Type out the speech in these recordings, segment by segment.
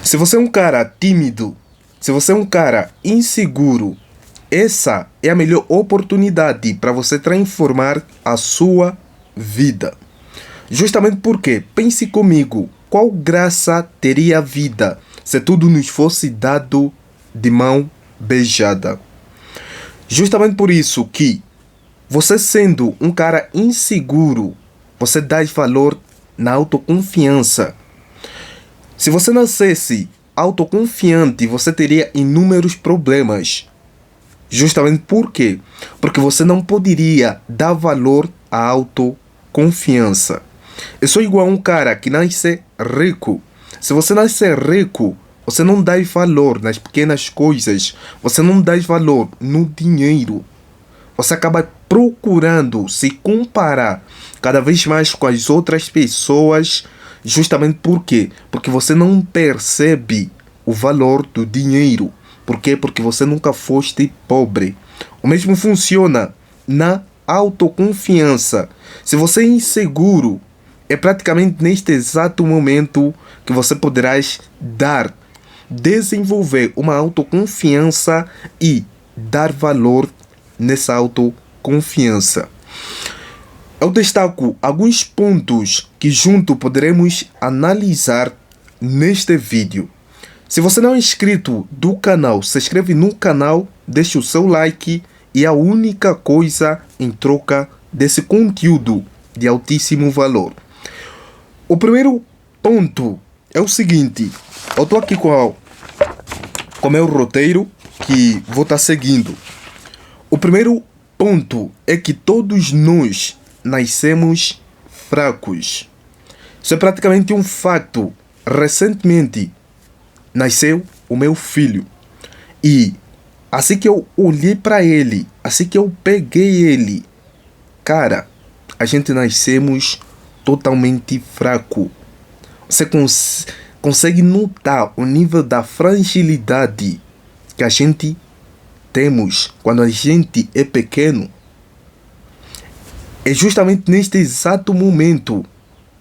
Se você é um cara tímido, se você é um cara inseguro, essa é a melhor oportunidade para você transformar a sua vida. Justamente porque, pense comigo, qual graça teria a vida se tudo nos fosse dado de mão beijada? Justamente por isso que você sendo um cara inseguro, você dá valor na autoconfiança. Se você nascesse autoconfiante, você teria inúmeros problemas. Justamente por quê? Porque você não poderia dar valor à autoconfiança. Eu sou igual a um cara que nasce rico. Se você nascer rico, você não dá valor nas pequenas coisas. Você não dá valor no dinheiro. Você acaba procurando se comparar cada vez mais com as outras pessoas. Justamente por quê? Porque você não percebe o valor do dinheiro. Por quê? Porque você nunca foste pobre. O mesmo funciona na autoconfiança. Se você é inseguro, é praticamente neste exato momento que você poderás desenvolver uma autoconfiança e dar valor nessa autoconfiança. Eu destaco alguns pontos que junto poderemos analisar neste vídeo. Se você não é inscrito do canal, se inscreve no canal, deixe o seu like e a única coisa em troca desse conteúdo de altíssimo valor. O primeiro ponto é o seguinte, eu estou aqui com o meu roteiro que vou estar seguindo. O primeiro ponto é que todos nós nascemos fracos. Isso é praticamente um fato. Recentemente nasceu o meu filho e assim que eu olhei para ele, assim que eu peguei ele, cara, a gente nascemos totalmente fraco. Você consegue notar o nível da fragilidade que a gente temos quando a gente é pequeno. É justamente neste exato momento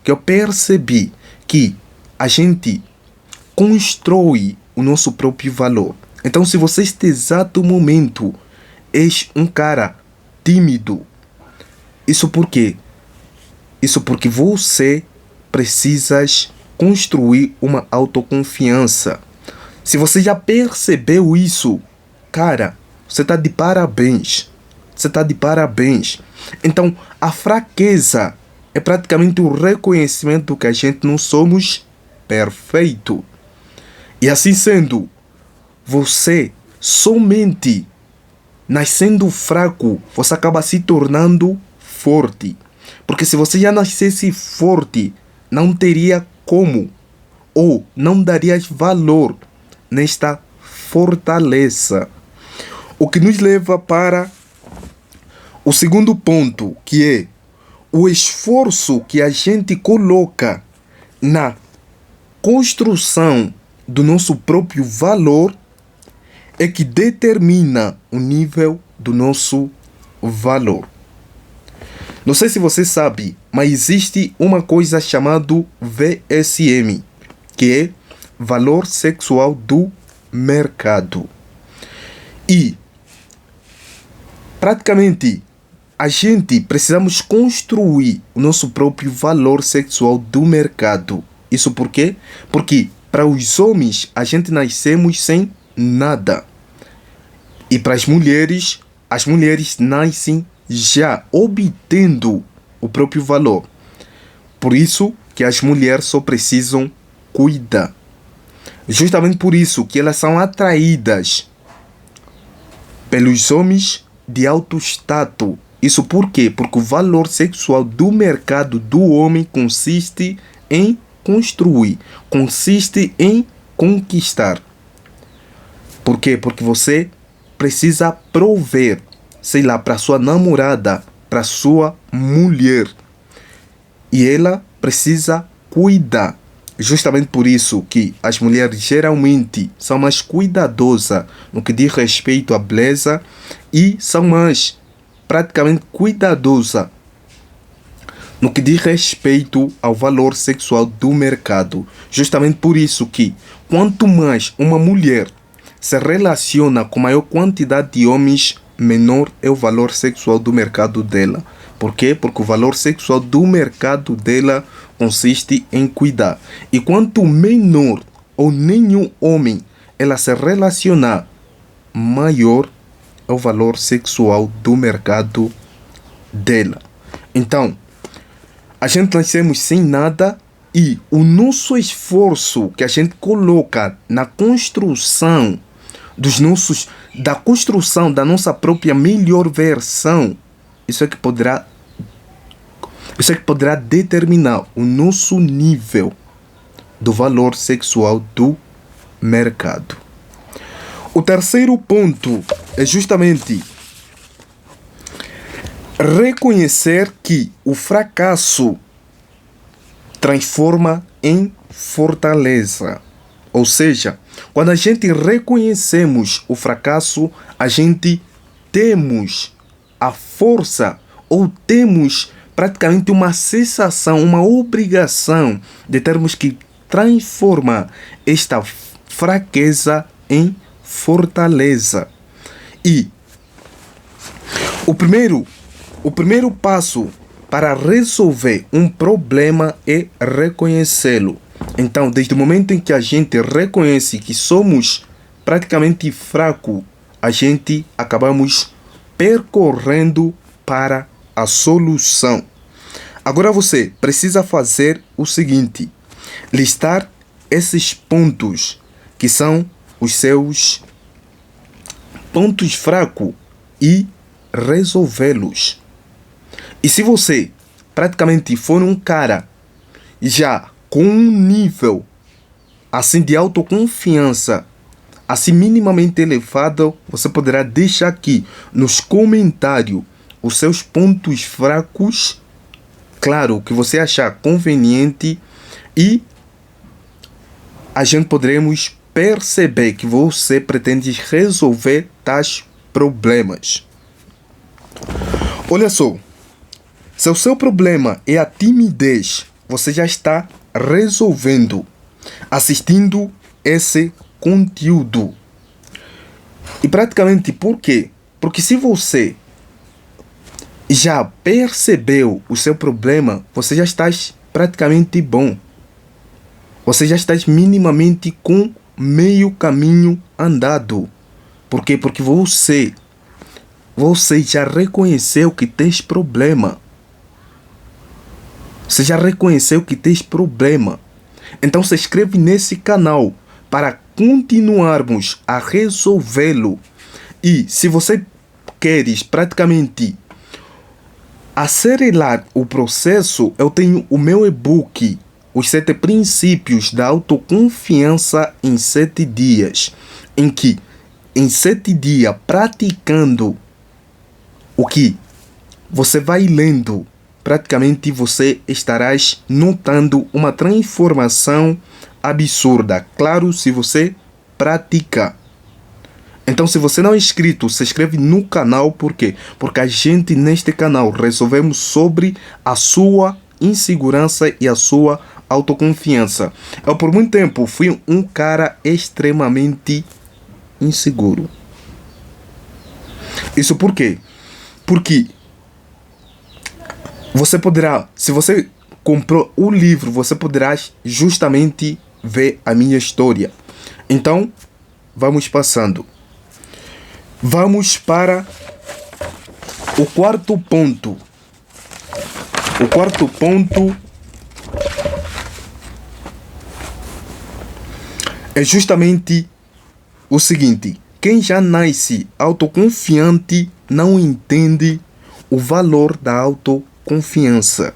que eu percebi que a gente constrói o nosso próprio valor. Então, se você neste exato momento és um cara tímido, isso por quê? Isso porque você precisas construir uma autoconfiança. Se você já percebeu isso, cara, você está de parabéns. Você está de parabéns. Então, a fraqueza é praticamente o reconhecimento que a gente não somos perfeito. E assim sendo, você somente nascendo fraco, você acaba se tornando forte. Porque se você já nascesse forte, não teria como ou não daria valor nesta fortaleza. O que nos leva para o segundo ponto, que é o esforço que a gente coloca na construção do nosso próprio valor é que determina o nível do nosso valor. Não sei se você sabe, mas existe uma coisa chamada VSM, que é Valor Sexual do Mercado. E praticamente a gente precisamos construir o nosso próprio valor sexual do mercado. Isso por quê? Porque para os homens a gente nascemos sem nada. E para as mulheres nascem já obtendo o próprio valor. Por isso que as mulheres só precisam cuidar. Justamente por isso que elas são atraídas pelos homens de alto status. Isso por quê? Porque o valor sexual do mercado do homem consiste em construir, consiste em conquistar. Por quê? Porque você precisa prover, sei lá, para sua namorada, para sua mulher. E ela precisa cuidar. Justamente por isso que as mulheres geralmente são mais cuidadosas no que diz respeito à beleza e são mais praticamente cuidadosas no que diz respeito ao valor sexual do mercado. Justamente por isso que quanto mais uma mulher se relaciona com maior quantidade de homens, menor é o valor sexual do mercado dela. Por quê? Porque o valor sexual do mercado dela consiste em cuidar. E quanto menor ou nenhum homem ela se relacionar, maior é o valor sexual do mercado dela. Então, a gente nascemos sem nada e o nosso esforço que a gente coloca na construção da construção da nossa própria melhor versão, isso é que poderá determinar o nosso nível do valor sexual do mercado. O terceiro ponto é justamente reconhecer que o fracasso transforma em fortaleza. Ou seja, quando a gente reconhecemos o fracasso, a gente temos a força ou temos praticamente uma sensação, uma obrigação de termos que transformar esta fraqueza em fortaleza. E o primeiro passo para resolver um problema é reconhecê-lo. Então, desde o momento em que a gente reconhece que somos praticamente fracos, a gente acabamos percorrendo para a solução. Agora você precisa fazer o seguinte: listar esses pontos que são os seus pontos fracos e resolvê-los. E se você praticamente for um cara já com um nível assim de autoconfiança assim minimamente elevado, você poderá deixar aqui nos comentários os seus pontos fracos, claro, que você achar conveniente, e a gente poderemos perceber que você pretende resolver tais problemas. Olha só, se o seu problema é a timidez, você já está resolvendo assistindo esse conteúdo. E praticamente por quê? Porque se você já percebeu o seu problema, você já está praticamente bom. Você já está minimamente com meio caminho andado. Por quê? Porque você já reconheceu que tens problema. Você já reconheceu que tens problema. Então se inscreve nesse canal para continuarmos a resolvê-lo. E se você queres praticamente acelerar o processo, eu tenho o meu e-book, Os 7 Princípios da Autoconfiança em 7 Dias, em que em 7 dias praticando o que você vai lendo, praticamente você estarás notando uma transformação absurda. Claro, se você praticar. Então, se você não é inscrito, se inscreve no canal. Por quê? Porque a gente neste canal resolvemos sobre a sua insegurança e a sua autoconfiança. Eu por muito tempo fui um cara extremamente inseguro. Isso por quê? Porque você poderá, se você comprou o livro, você poderá justamente ver a minha história. Então, vamos passando. Vamos para o quarto ponto. O quarto ponto é justamente o seguinte: quem já nasce autoconfiante não entende o valor da autoconfiança.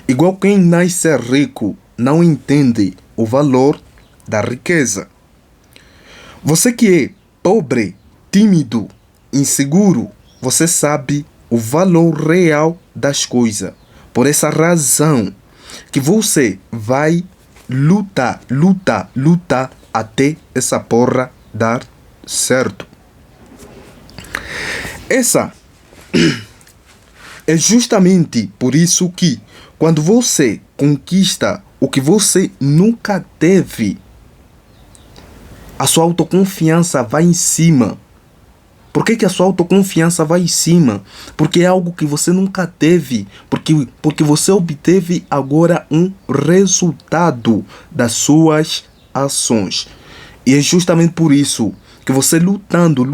Igual quem nasce rico não entende o valor da riqueza. Você que é pobre, tímido, inseguro, você sabe o valor real das coisas. Por essa razão que você vai lutar até essa porra dar certo. Essa é justamente por isso que Quando você conquista o que você nunca teve, a sua autoconfiança vai em cima. Por que a sua autoconfiança vai em cima? Porque é algo que você nunca teve. Porque você obteve agora um resultado das suas ações. E é justamente por isso que você lutando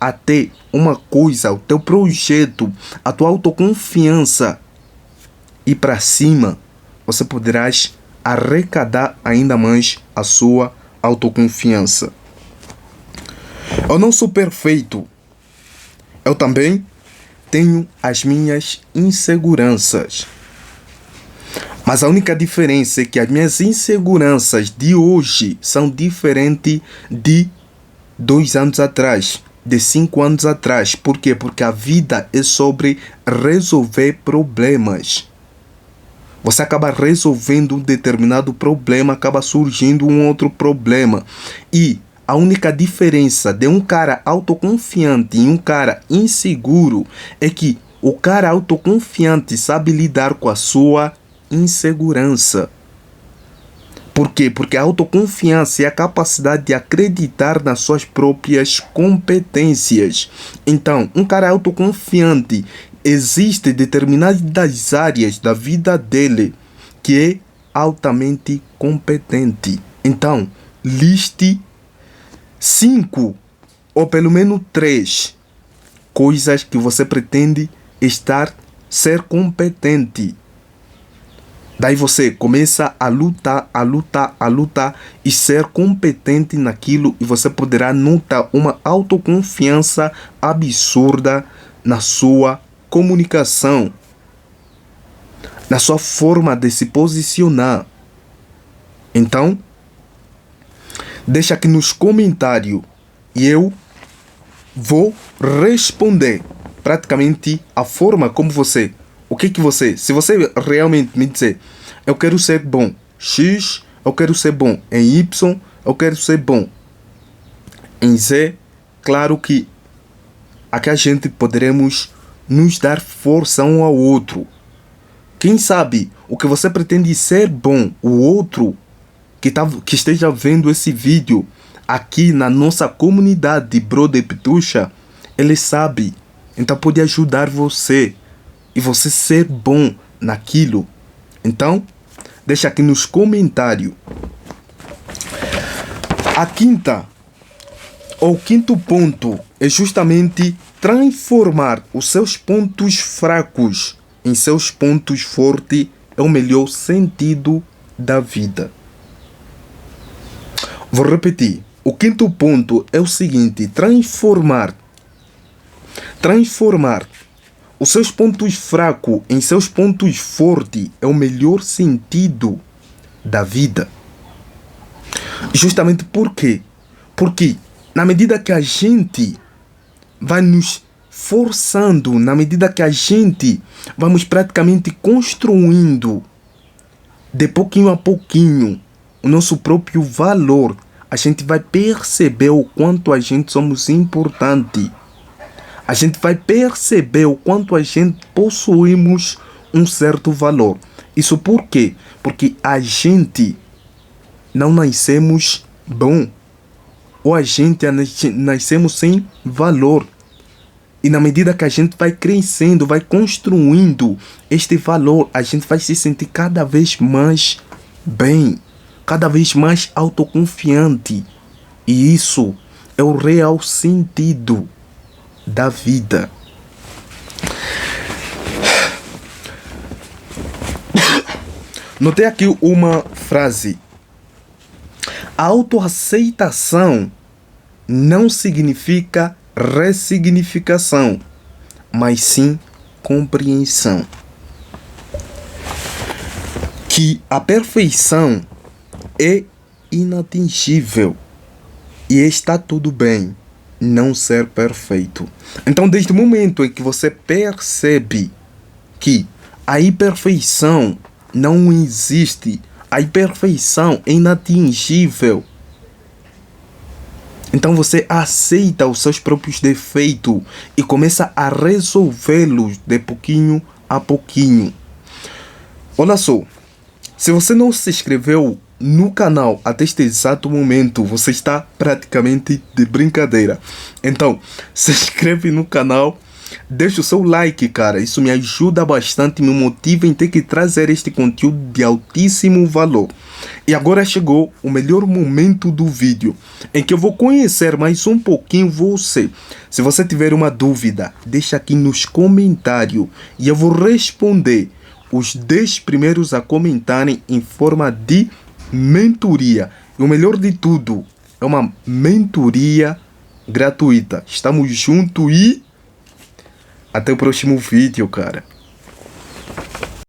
até uma coisa, o teu projeto, a tua autoconfiança ir para cima, você poderás arrecadar ainda mais a sua autoconfiança. Eu não sou perfeito. Eu também tenho as minhas inseguranças. Mas a única diferença é que as minhas inseguranças de hoje são diferentes de 2 anos atrás, de 5 anos atrás. Por quê? Porque a vida é sobre resolver problemas. Você acaba resolvendo um determinado problema, acaba surgindo um outro problema. E a única diferença de um cara autoconfiante e um cara inseguro é que o cara autoconfiante sabe lidar com a sua insegurança. Por quê? Porque a autoconfiança é a capacidade de acreditar nas suas próprias competências. Então, um cara autoconfiante, existe determinadas áreas da vida dele que é altamente competente. Então, liste 5 ou pelo menos 3 coisas que você pretende ser competente. Daí você começa a lutar e ser competente naquilo, e você poderá notar uma autoconfiança absurda na sua comunicação, na sua forma de se posicionar. Então, deixa aqui nos comentários e eu vou responder praticamente a forma como você. Se você realmente me dizer, eu quero ser bom X, eu quero ser bom em Y, eu quero ser bom em Z, claro que aqui a gente poderemos nos dar força um ao outro. Quem sabe o que você pretende ser bom, o outro que esteja vendo esse vídeo aqui na nossa comunidade Brother Pitucha, ele sabe, então pode ajudar você e você ser bom naquilo. Então, deixa aqui nos comentários. O quinto ponto é justamente transformar os seus pontos fracos em seus pontos fortes. É o melhor sentido da vida. Vou repetir. O quinto ponto é o seguinte: transformar os seus pontos fracos em seus pontos fortes é o melhor sentido da vida. Justamente por quê? Porque na medida que a gente vai nos forçando, na medida que a gente vamos praticamente construindo de pouquinho a pouquinho o nosso próprio valor, a gente vai perceber o quanto a gente somos importantes. A gente vai perceber o quanto a gente possuímos um certo valor. Isso por quê? Porque a gente não nascemos bom. Ou a gente nascemos sem valor. E na medida que a gente vai crescendo, vai construindo este valor, a gente vai se sentir cada vez mais bem, cada vez mais autoconfiante. E isso é o real sentido da vida. Notei aqui uma frase: a autoaceitação não significa ressignificação, mas sim compreensão. Que a perfeição é inatingível e está tudo bem não ser perfeito. Então, desde o momento em que você percebe que a imperfeição não existe, a imperfeição é inatingível, então você aceita os seus próprios defeitos e começa a resolvê-los de pouquinho a pouquinho. Olha só, se você não se inscreveu no canal até este exato momento, você está praticamente de brincadeira. Então, se inscreve no canal, deixa o seu like, cara. Isso me ajuda bastante, me motiva em ter que trazer este conteúdo de altíssimo valor. E agora chegou o melhor momento do vídeo, em que eu vou conhecer mais um pouquinho você. Se você tiver uma dúvida, deixa aqui nos comentários e eu vou responder os 10 primeiros a comentarem em forma de mentoria. E o melhor de tudo, é uma mentoria gratuita. Estamos juntos e até o próximo vídeo, cara.